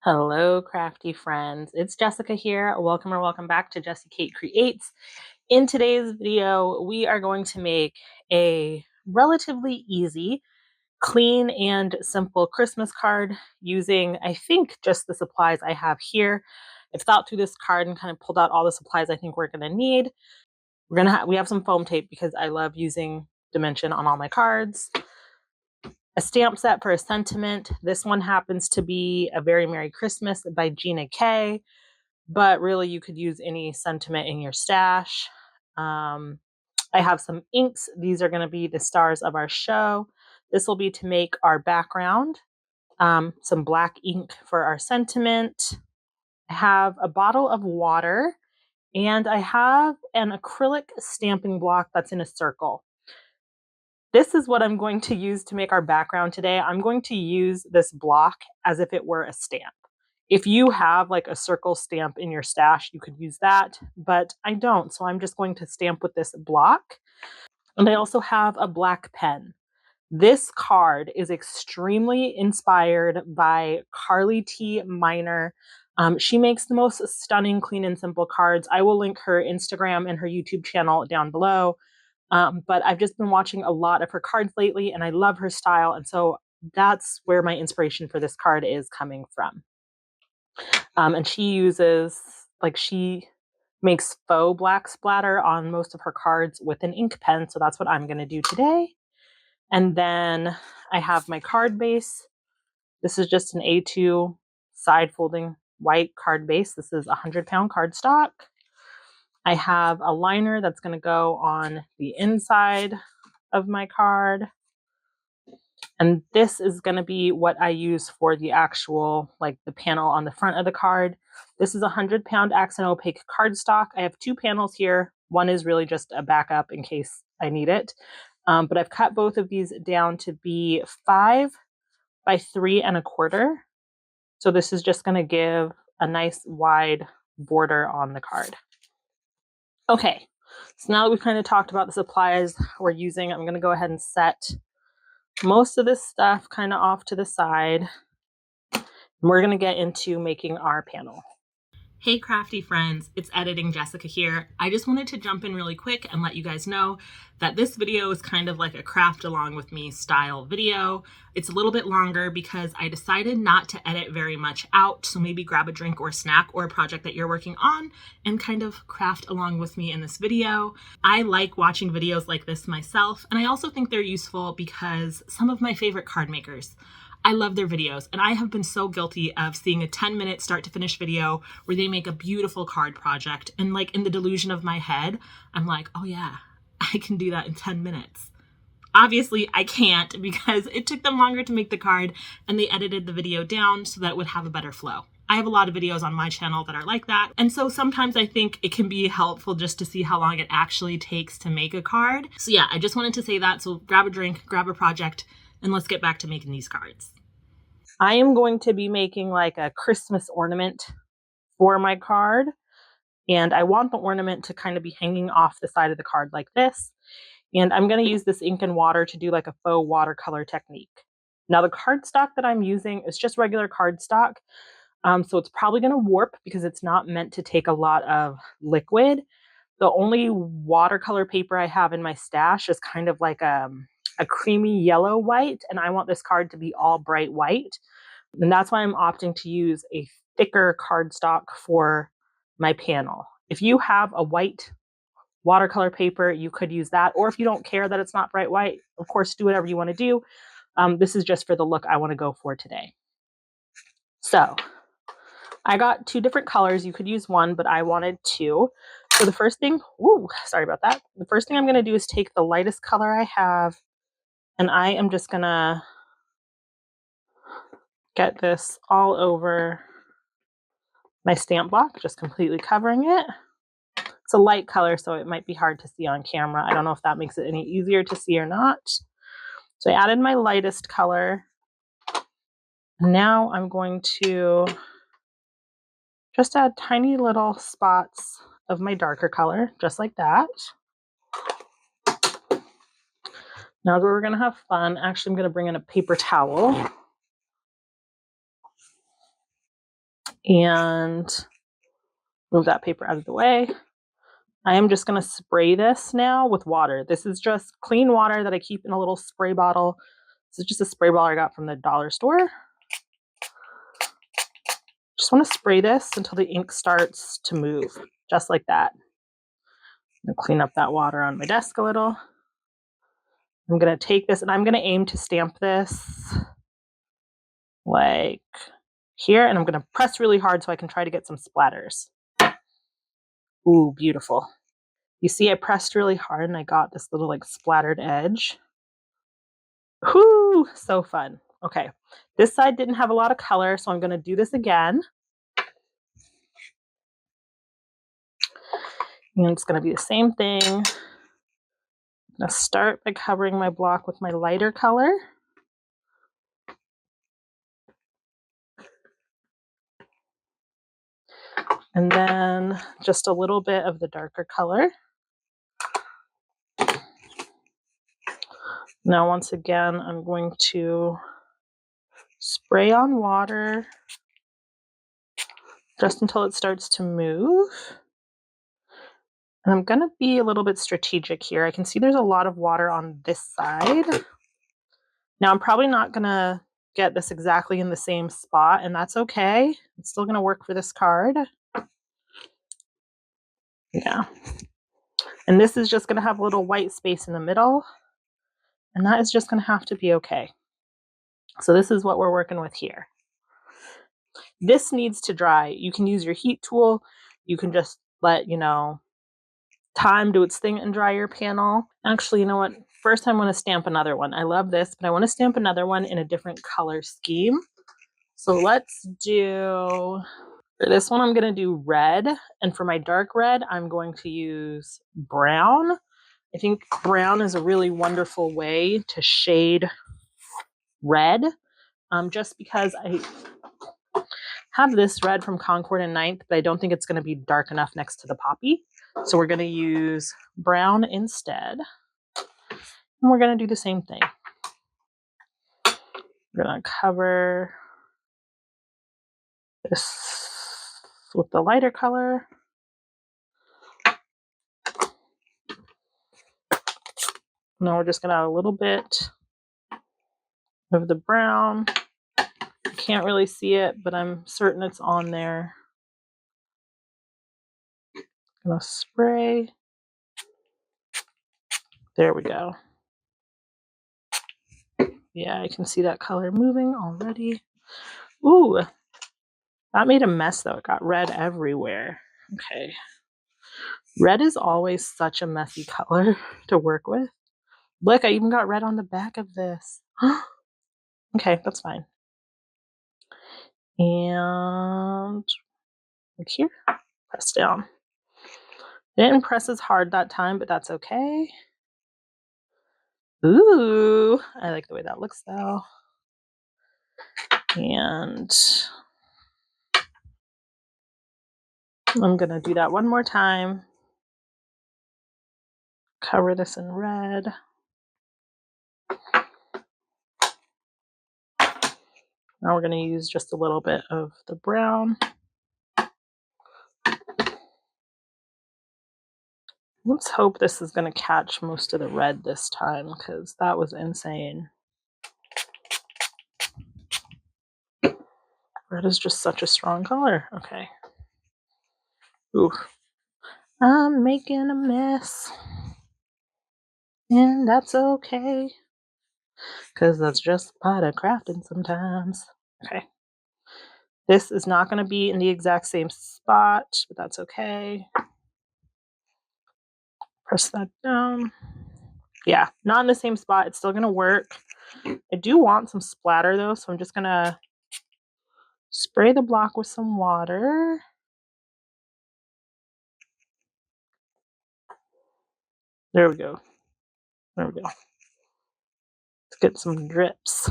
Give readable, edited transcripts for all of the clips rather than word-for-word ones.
Hello, crafty friends. It's Jessica here. Welcome or welcome back to Jessie Kate Creates. In today's video, we are going to make a relatively easy, clean, and simple Christmas card using, I think, just the supplies I have here. I've thought through this card and kind of pulled out all the supplies I think we're going to need. We have some foam tape because I love using dimension on all my cards. A stamp set for a sentiment. This one happens to be A Very Merry Christmas by Gina K, but really you could use any sentiment in your stash. I have some inks. These are going to be the stars of our show. This will be to make our background. Some black ink for our sentiment. I have a bottle of water, and I have an acrylic stamping block that's in a circle. This is what I'm going to use to make our background today. I'm going to use this block as if it were a stamp. If you have like a circle stamp in your stash, you could use that, but I don't. So I'm just going to stamp with this block. And I also have a black pen. This card is extremely inspired by Carly T. Miner. She makes the most stunning, clean, and simple cards. I will link her Instagram and her YouTube channel down below. But I've just been watching a lot of her cards lately and I love her style. And so that's where my inspiration for this card is coming from. And she makes faux black splatter on most of her cards with an ink pen. So that's what I'm going to do today. And then I have my card base. This is just an A2 side folding white card base. This is 100-pound cardstock. I have a liner that's going to go on the inside of my card. And this is going to be what I use for the actual, like the panel on the front of the card. This is 100-pound accent opaque cardstock. I have two panels here. One is really just a backup in case I need it. But I've cut both of these down to be 5 by 3 1/4. So this is just going to give a nice wide border on the card. Okay, so now that we've kind of talked about the supplies we're using, I'm going to go ahead and set most of this stuff kind of off to the side. And we're going to get into making our panel. Hey crafty friends, it's Editing Jessica here. I just wanted to jump in really quick and let you guys know that this video is kind of like a craft along with me style video. It's a little bit longer because I decided not to edit very much out, so maybe grab a drink or snack or a project that you're working on and kind of craft along with me in this video. I like watching videos like this myself, and I also think they're useful because some of my favorite card makers, I love their videos, and I have been so guilty of seeing a 10-minute start to finish video where they make a beautiful card project, and like in the delusion of my head, I'm like, oh yeah, I can do that in 10 minutes. Obviously, I can't because it took them longer to make the card and they edited the video down so that it would have a better flow. I have a lot of videos on my channel that are like that, and so sometimes I think it can be helpful just to see how long it actually takes to make a card. So yeah, I just wanted to say that, so grab a drink, grab a project, and let's get back to making these cards. I am going to be making like a Christmas ornament for my card. And I want the ornament to kind of be hanging off the side of the card like this. And I'm going to use this ink and water to do like a faux watercolor technique. Now the cardstock that I'm using is just regular cardstock. So it's probably going to warp because it's not meant to take a lot of liquid. The only watercolor paper I have in my stash is kind of like a creamy yellow white, and I want this card to be all bright white. And that's why I'm opting to use a thicker cardstock for my panel. If you have a white watercolor paper, you could use that. Or if you don't care that it's not bright white, of course, do whatever you want to do. This is just for the look I want to go for today. So I got 2 different colors. You could use 1, but I wanted 2. So the first thing, sorry about that. The first thing I'm going to do is take the lightest color I have, and I am just going to get this all over my stamp block, just completely covering it. It's a light color, so it might be hard to see on camera. I don't know if that makes it any easier to see or not. So I added my lightest color. Now I'm going to just add tiny little spots of my darker color, just like that. Now we're going to have fun. Actually, I'm going to bring in a paper towel. and move that paper out of the way. I am just going to spray this now with water. This is just clean water that I keep in a little spray bottle. This is just a spray bottle I got from the dollar store. Just want to spray this until the ink starts to move, just like that. I'm going to clean up that water on my desk a little. I'm going to take this and I'm going to aim to stamp this like here, and I'm going to press really hard so I can try to get some splatters. Ooh, beautiful. You see, I pressed really hard and I got this little like splattered edge. Whoo, so fun. Okay, this side didn't have a lot of color, so I'm going to do this again. And it's going to be the same thing. I'm going to start by covering my block with my lighter color. And then just a little bit of the darker color. Now, once again, I'm going to spray on water just until it starts to move. And I'm going to be a little bit strategic here. I can see there's a lot of water on this side. Now, I'm probably not going to get this exactly in the same spot, and that's okay. It's still going to work for this card. Yeah. And this is just going to have a little white space in the middle, and that is just going to have to be okay. So this is what we're working with here. This needs to dry. You can use your heat tool. You can just let, time do its thing and dry your panel. Actually, you know what? First, I want to stamp another one. I love this, but I want to stamp another one in a different color scheme. So let's do, for this one, I'm going to do red. And for my dark red, I'm going to use brown. I think brown is a really wonderful way to shade red, just because I have this red from Concord and Ninth, but I don't think it's going to be dark enough next to the poppy. So we're going to use brown instead. And we're going to do the same thing. We're going to cover this with the lighter color. Now we're just going to add a little bit of the brown. You can't really see it, but I'm certain it's on there. I'm going to spray. There we go. Yeah, I can see that color moving already. Ooh, that made a mess though. It got red everywhere. Okay. Red is always such a messy color to work with. Look, I even got red on the back of this. Okay, that's fine. And look here, press down. Didn't press as hard that time, but that's okay. Ooh, I like the way that looks though. And I'm gonna do that one more time. Cover this in red. Now we're gonna use just a little bit of the brown. Let's hope this is gonna catch most of the red this time, because that was insane. Red is just such a strong color. Okay. Ooh. I'm making a mess. And that's okay. Because that's just part of crafting sometimes. Okay. This is not going to be in the exact same spot, but that's okay. Press that down. Yeah, not in the same spot. It's still going to work. I do want some splatter though, so I'm just going to spray the block with some water. There we go. There we go. Let's get some drips.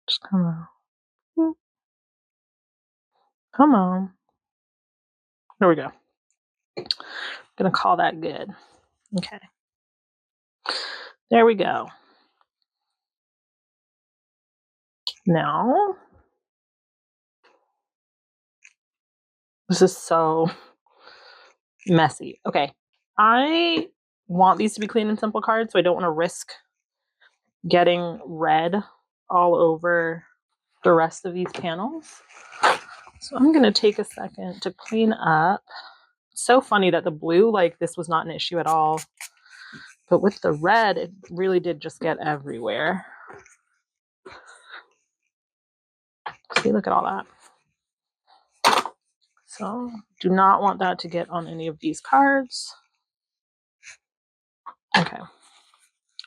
Just come on. Come on. There we go. Gonna call that good. Okay. There we go. Now This is so messy. Okay, I want these to be clean and simple cards, so I don't want to risk getting red all over the rest of these panels. So I'm going to take a second to clean up. It's so funny that the blue, like this was not an issue at all. But with the red, it really did just get everywhere. See, look at all that. So do not want that to get on any of these cards. Okay, I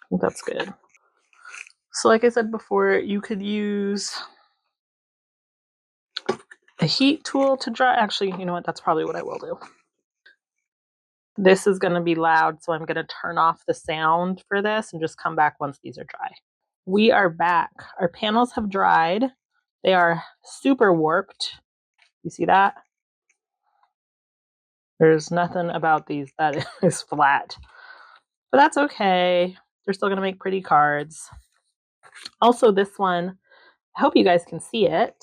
think that's good. So like I said before, you could use a heat tool to dry. Actually, you know what? That's probably what I will do. This is going to be loud, so I'm going to turn off the sound for this and just come back once these are dry. We are back. Our panels have dried. They are super warped. You see that? There's nothing about these that is flat. But that's okay. They're still going to make pretty cards. Also, this one, I hope you guys can see it.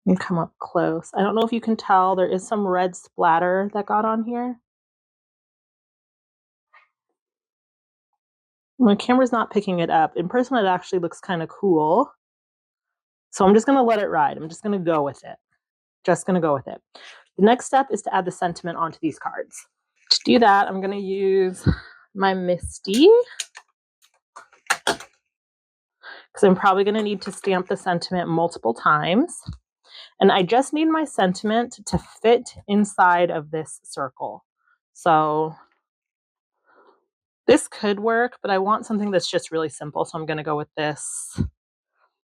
And come up close. I don't know if you can tell, there is some red splatter that got on here. My camera's not picking it up. In person, it actually looks kind of cool. So I'm just going to let it ride. I'm just going to go with it. Just going to go with it. The next step is to add the sentiment onto these cards. To do that, I'm going to use my Misty, because I'm probably going to need to stamp the sentiment multiple times. And I just need my sentiment to fit inside of this circle. So this could work, but I want something that's just really simple. So I'm going to go with this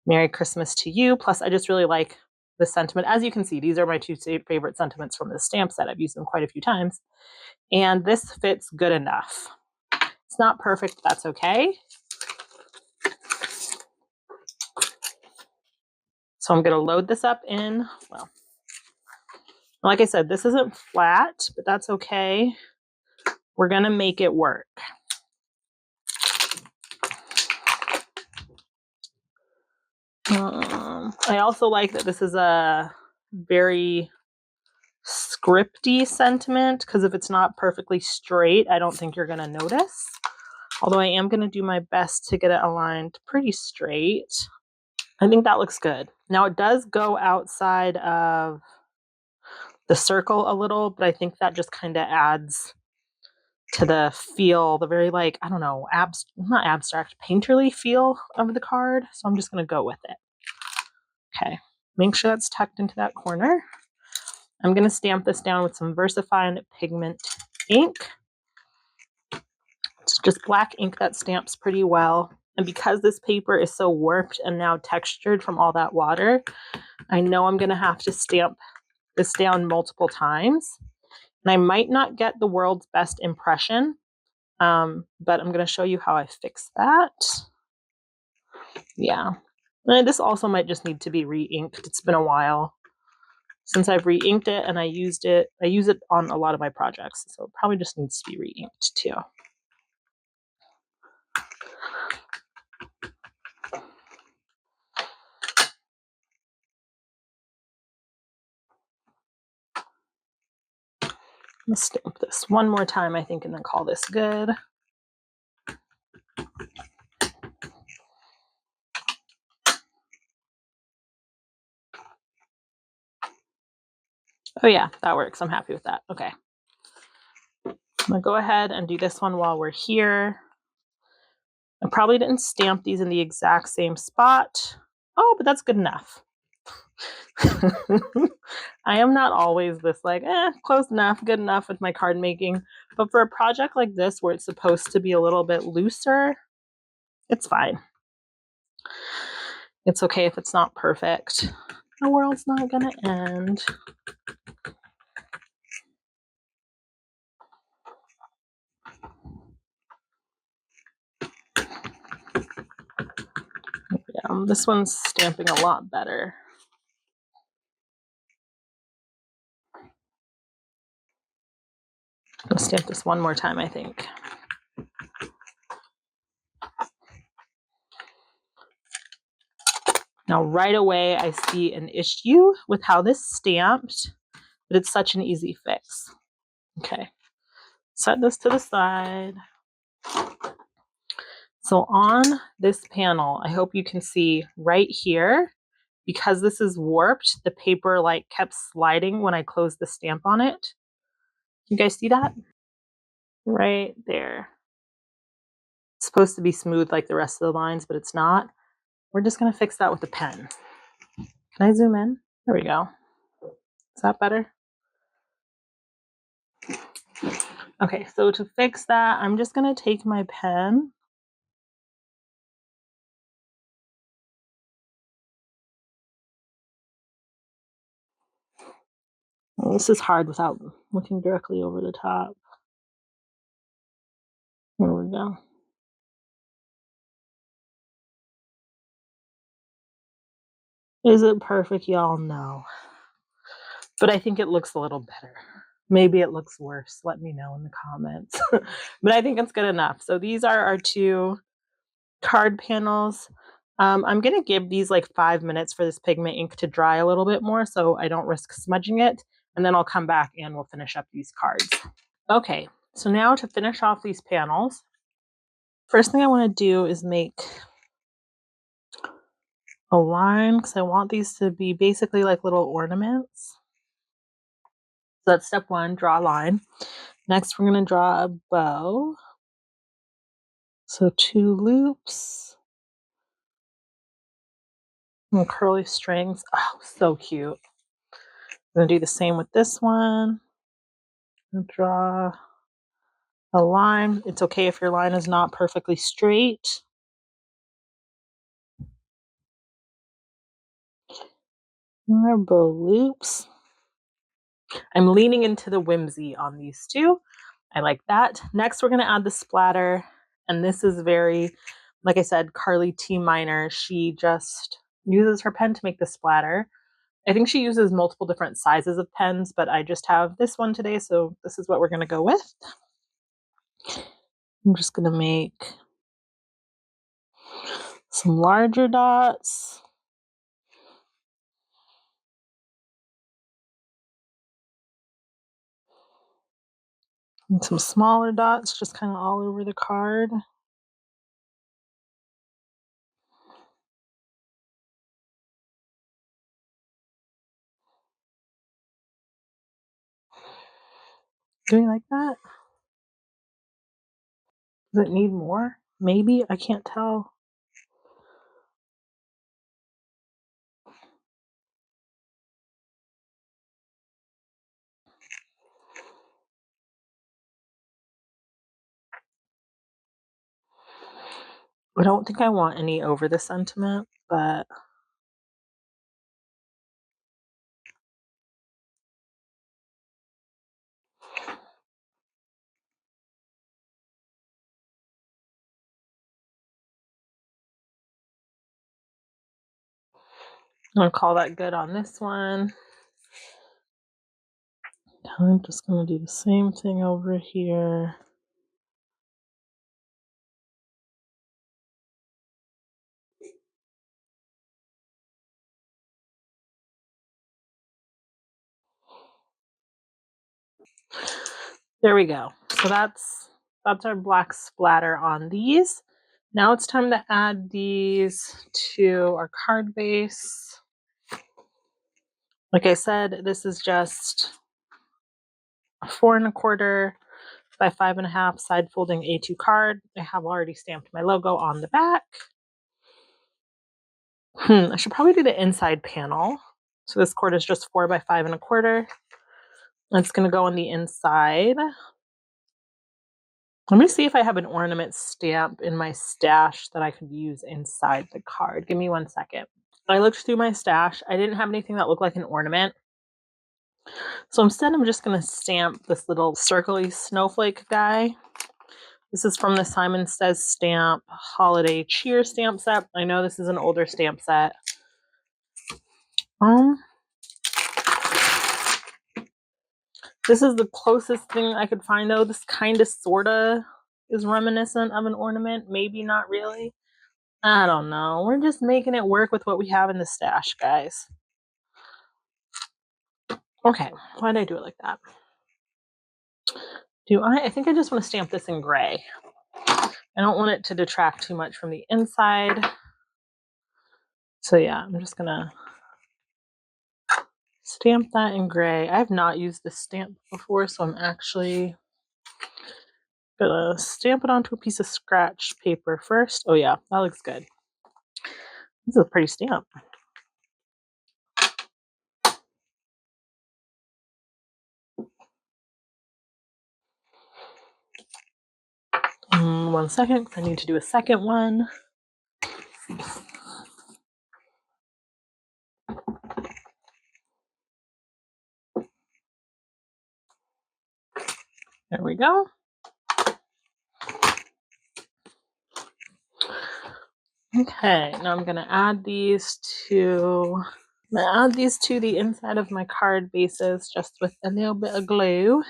Merry Christmas to You. Plus, I just really like the sentiment. As you can see, these are my two favorite sentiments from this stamp set. I've used them quite a few times. And this fits good enough. It's not perfect, but that's okay. So I'm going to load this up in, well, like I said, this isn't flat, but that's okay. We're going to make it work. I also like that this is a very scripty sentiment, because if it's not perfectly straight, I don't think you're going to notice. Although I am going to do my best to get it aligned pretty straight. I think that looks good. Now it does go outside of the circle a little, but I think that just kind of adds to the feel, the very, like, I don't know, not abstract, painterly feel of the card. So I'm just going to go with it. Okay, make sure that's tucked into that corner. I'm going to stamp this down with some VersaFine pigment ink. It's just black ink that stamps pretty well. And because this paper is so warped and now textured from all that water, I know I'm going to have to stamp this down multiple times. And I might not get the world's best impression, but I'm going to show you how I fix that. Yeah. And this also might just need to be re-inked. It's been a while since I've re-inked it, and I use it on a lot of my projects, so it probably just needs to be re-inked too. I'm gonna stamp this one more time, I think, and then call this good. Oh yeah, that works. I'm happy with that. Okay. I'm gonna go ahead and do this one while we're here. I probably didn't stamp these in the exact same spot. Oh, but that's good enough. I am not always this like, close enough, good enough with my card making. But for a project like this where it's supposed to be a little bit looser, it's fine. It's okay if it's not perfect. The world's not gonna end. Yeah, this one's stamping a lot better. I'll stamp this one more time, I think. Now, right away, I see an issue with how this stamped, but it's such an easy fix. Okay, set this to the side. So on this panel, I hope you can see right here, because this is warped, the paper like kept sliding when I closed the stamp on it. You guys see that? Right there. It's supposed to be smooth like the rest of the lines, but it's not. We're just gonna fix that with a pen. Can I zoom in? There we go. Is that better? Okay, so to fix that, I'm just gonna take my pen. Well, this is hard without looking directly over the top. Here we go. Is it perfect? Y'all know. But I think it looks a little better. Maybe it looks worse. Let me know in the comments. But I think it's good enough. So these are our two card panels. I'm going to give these like 5 minutes for this pigment ink to dry a little bit more so I don't risk smudging it. And then I'll come back and we'll finish up these cards. Okay, so now to finish off these panels, first thing I want to do is make a line because I want these to be basically like little ornaments. So that's step one, draw a line. Next, we're going to draw a bow. So 2 loops and curly strings. Oh, so cute. I'm going to do the same with this one. Draw a line. It's okay if your line is not perfectly straight. More bow loops. I'm leaning into the whimsy on these two. I like that. Next, we're going to add the splatter. And this is very, like I said, Carly T. Minor. She just uses her pen to make the splatter. I think she uses multiple different sizes of pens, but I just have this one today, so this is what we're going to go with. I'm just going to make some larger dots. And some smaller dots just kind of all over the card. Do you like that? Does it need more? Maybe. I can't tell. I don't think I want any over the sentiment, but I'm going to call that good on this one. I'm just going to do the same thing over here. There we go. So that's our black splatter on these. Now it's time to add these to our card base. Like I said, this is just a 4 1/4 by 5 1/2 side folding A2 card. I have already stamped my logo on the back. I should probably do the inside panel. So this cord is just 4 by 5 1/4. It's going to go on the inside. Let me see if I have an ornament stamp in my stash that I could use inside the card. Give me 1 second. I looked through my stash. I didn't have anything that looked like an ornament. So instead, I'm just going to stamp this little circly snowflake guy. This is from the Simon Says Stamp Holiday Cheer stamp set. I know this is an older stamp set. This is the closest thing I could find, though. This kind of, sort of is reminiscent of an ornament. Maybe not really. I don't know. We're just making it work with what we have in the stash, guys. Okay, why did I do it like that? I think I just want to stamp this in gray. I don't want it to detract too much from the inside. So yeah, I'm just gonna stamp that in gray. I have not used this stamp before, so I'm actually gonna stamp it onto a piece of scratch paper first. Oh yeah, that looks good. This is a pretty stamp. One second, I need to do a second one. There we go. Okay, now I'm gonna add these to the inside of my card bases just with a little bit of glue.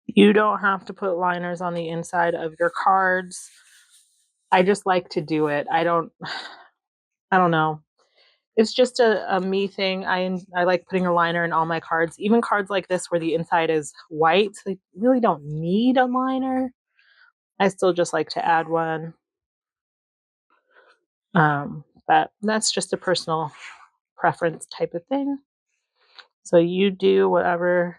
You don't have to put liners on the inside of your cards. I just like to do it. I don't know. It's just a me thing. I like putting a liner in all my cards, even cards like this where the inside is white. So they really don't need a liner. I still just like to add one. But that's just a personal preference type of thing. So you do whatever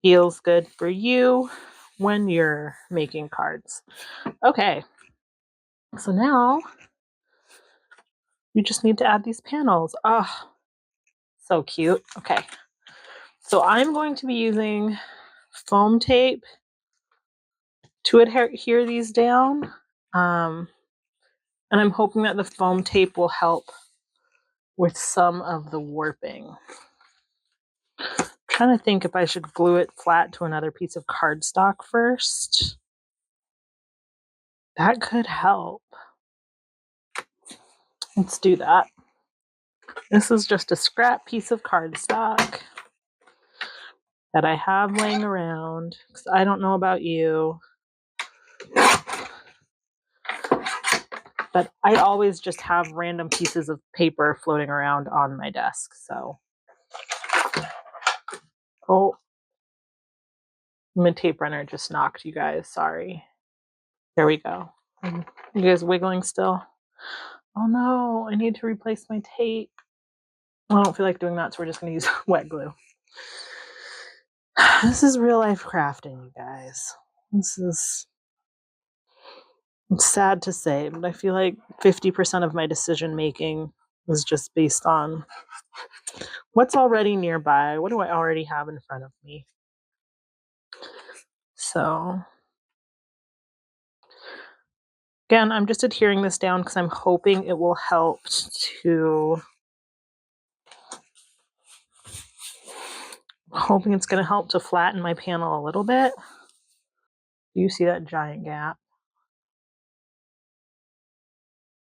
feels good for you when you're making cards. Okay. So now you just need to add these panels. Oh, so cute. Okay. So I'm going to be using foam tape to adhere these down. And I'm hoping that the foam tape will help with some of the warping. I'm trying to think if I should glue it flat to another piece of cardstock first. That could help. Let's do that. This is just a scrap piece of cardstock that I have laying around because I don't know about you, but I always just have random pieces of paper floating around on my desk. So, oh, my tape runner just knocked, you guys. Sorry. There we go. You guys wiggling still? Oh no, I need to replace my tape. I don't feel like doing that, so we're just going to use wet glue. This is real life crafting, you guys. It's sad to say, but I feel like 50% of my decision making is just based on what's already nearby. What do I already have in front of me? So, again, I'm just adhering this down because I'm hoping it will help to. Hoping it's going to help to flatten my panel a little bit. Do you see that giant gap?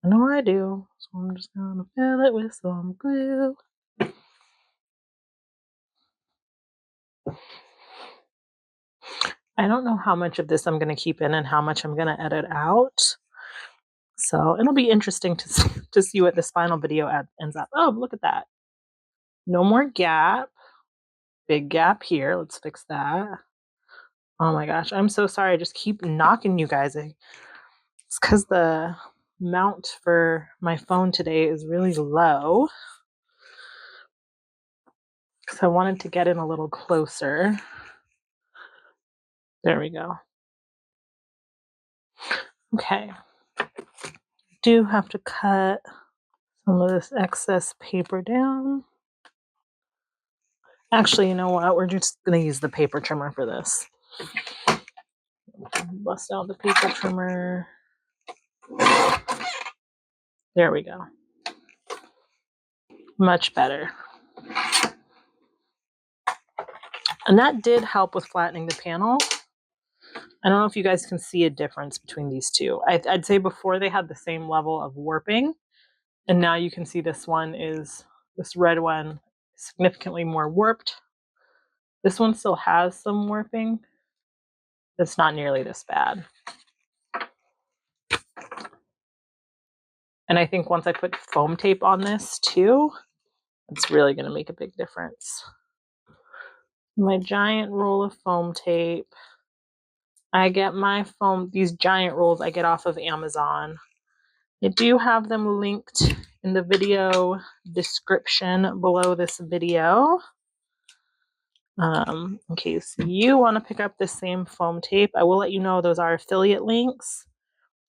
I know I do. So I'm just going to fill it with some glue. I don't know how much of this I'm going to keep in and how much I'm going to edit out. So it'll be interesting to see what this final video ends up. Oh, look at that. No more gap. Big gap here. Let's fix that. Oh my gosh. I'm so sorry. I just keep knocking you guys. It's because the mount for my phone today is really low. Because I wanted to get in a little closer. There we go. Okay. Do have to cut some of this excess paper down. Actually, you know what? We're just going to use the paper trimmer for this. Bust out the paper trimmer. There we go. Much better. And that did help with flattening the panel. I don't know if you guys can see a difference between these two. I'd say before they had the same level of warping, And now you can see this red one, significantly more warped. This one still has some warping. It's not nearly this bad. And I think once I put foam tape on this too, it's really going to make a big difference. My giant roll of foam tape. I get my these giant rolls I get off of Amazon. I do have them linked in the video description below this video. In case you want to pick up the same foam tape, I will let you know those are affiliate links,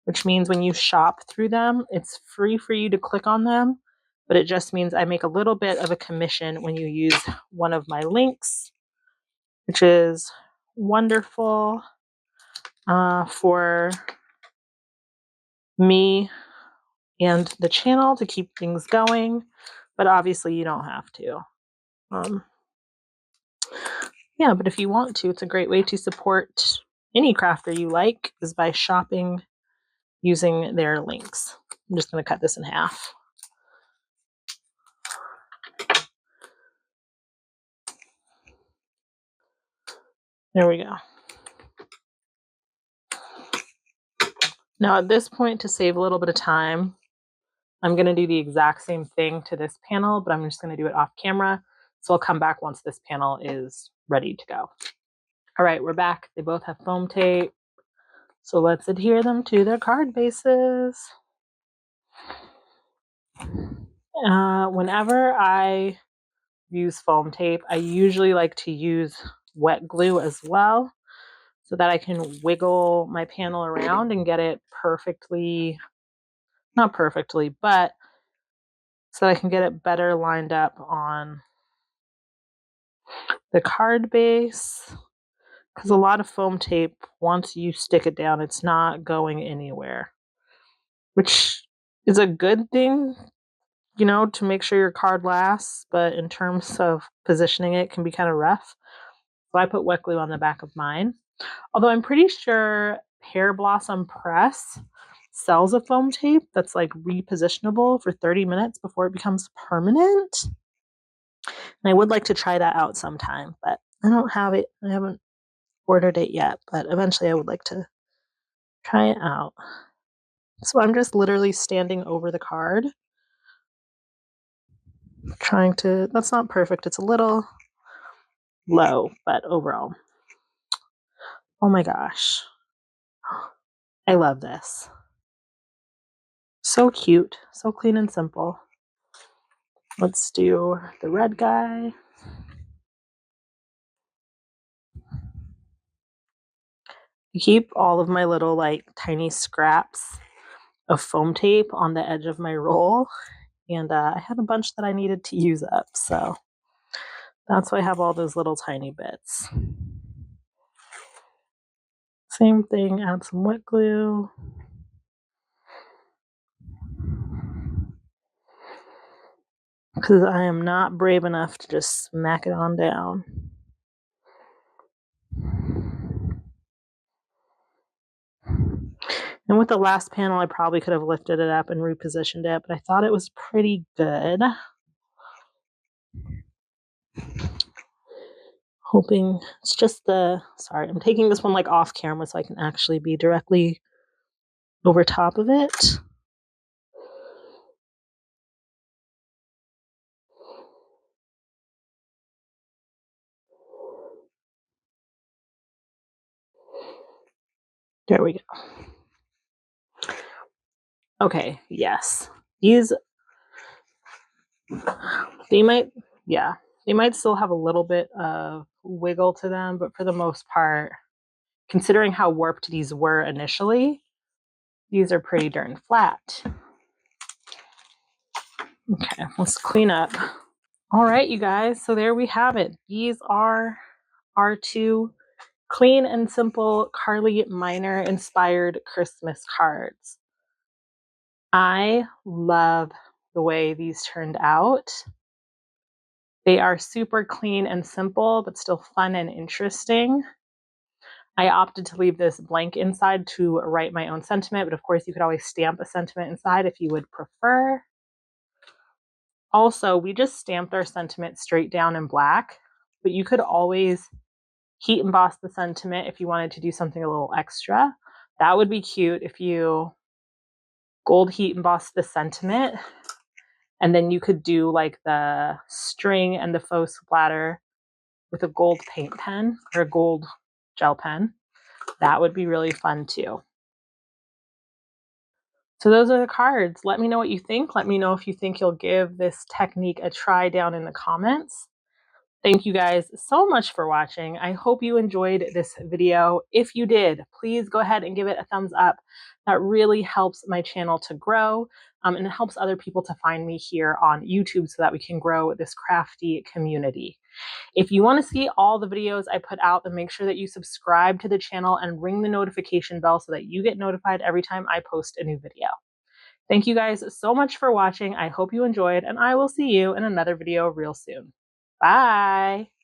which means when you shop through them, it's free for you to click on them, but it just means I make a little bit of a commission when you use one of my links, which is wonderful for me and the channel to keep things going, but obviously you don't have to. Yeah, but if you want to, it's a great way to support any crafter you like is by shopping using their links. I'm just going to cut this in half. There we go. Now at this point, to save a little bit of time, I'm going to do the exact same thing to this panel, but I'm just going to do it off camera. So I'll come back once this panel is ready to go. All right, we're back. They both have foam tape. So let's adhere them to their card bases. Whenever I use foam tape, I usually like to use wet glue as well so that I can wiggle my panel around and get it perfectly, not perfectly, but so that I can get it better lined up on the card base. Because a lot of foam tape, once you stick it down, it's not going anywhere, which is a good thing, you know, to make sure your card lasts, but in terms of positioning it can be kind of rough. So I put wet glue on the back of mine. Although I'm pretty sure Pear Blossom Press sells a foam tape that's like repositionable for 30 minutes before it becomes permanent. And I would like to try that out sometime, but I don't have it. I haven't ordered it yet, but eventually I would like to try it out. So I'm just literally standing over the card, trying to, that's not perfect. It's a little low, but overall. Oh my gosh. I love this. So cute, so clean and simple. Let's do the red guy. I keep all of my little like tiny scraps of foam tape on the edge of my roll, and I had a bunch that I needed to use up, so that's why I have all those little tiny bits. Same thing, add some wet glue. Because I am not brave enough to just smack it on down. And with the last panel, I probably could have lifted it up and repositioned it, but I thought it was pretty good. Hoping it's just sorry, I'm taking this one like off camera so I can actually be directly over top of it. There we go. Okay, yes. They might still have a little bit of wiggle to them, but for the most part, considering how warped these were initially, these are pretty darn flat. Okay, let's clean up. All right, you guys, so there we have it. These are our two clean and simple Carly Miner inspired Christmas cards. I love the way these turned out. They are super clean and simple, but still fun and interesting. I opted to leave this blank inside to write my own sentiment, but of course you could always stamp a sentiment inside if you would prefer. Also, we just stamped our sentiment straight down in black, but you could always heat emboss the sentiment if you wanted to do something a little extra. That would be cute if you gold heat emboss the sentiment, and then you could do like the string and the faux splatter with a gold paint pen or a gold gel pen. That would be really fun too. So those are the cards. Let me know what you think. Let me know if you think you'll give this technique a try down in the comments. Thank you guys so much for watching. I hope you enjoyed this video. If you did, please go ahead and give it a thumbs up. That really helps my channel to grow, and it helps other people to find me here on YouTube so that we can grow this crafty community. If you want to see all the videos I put out, then make sure that you subscribe to the channel and ring the notification bell so that you get notified every time I post a new video. Thank you guys so much for watching. I hope you enjoyed, and I will see you in another video real soon. Bye.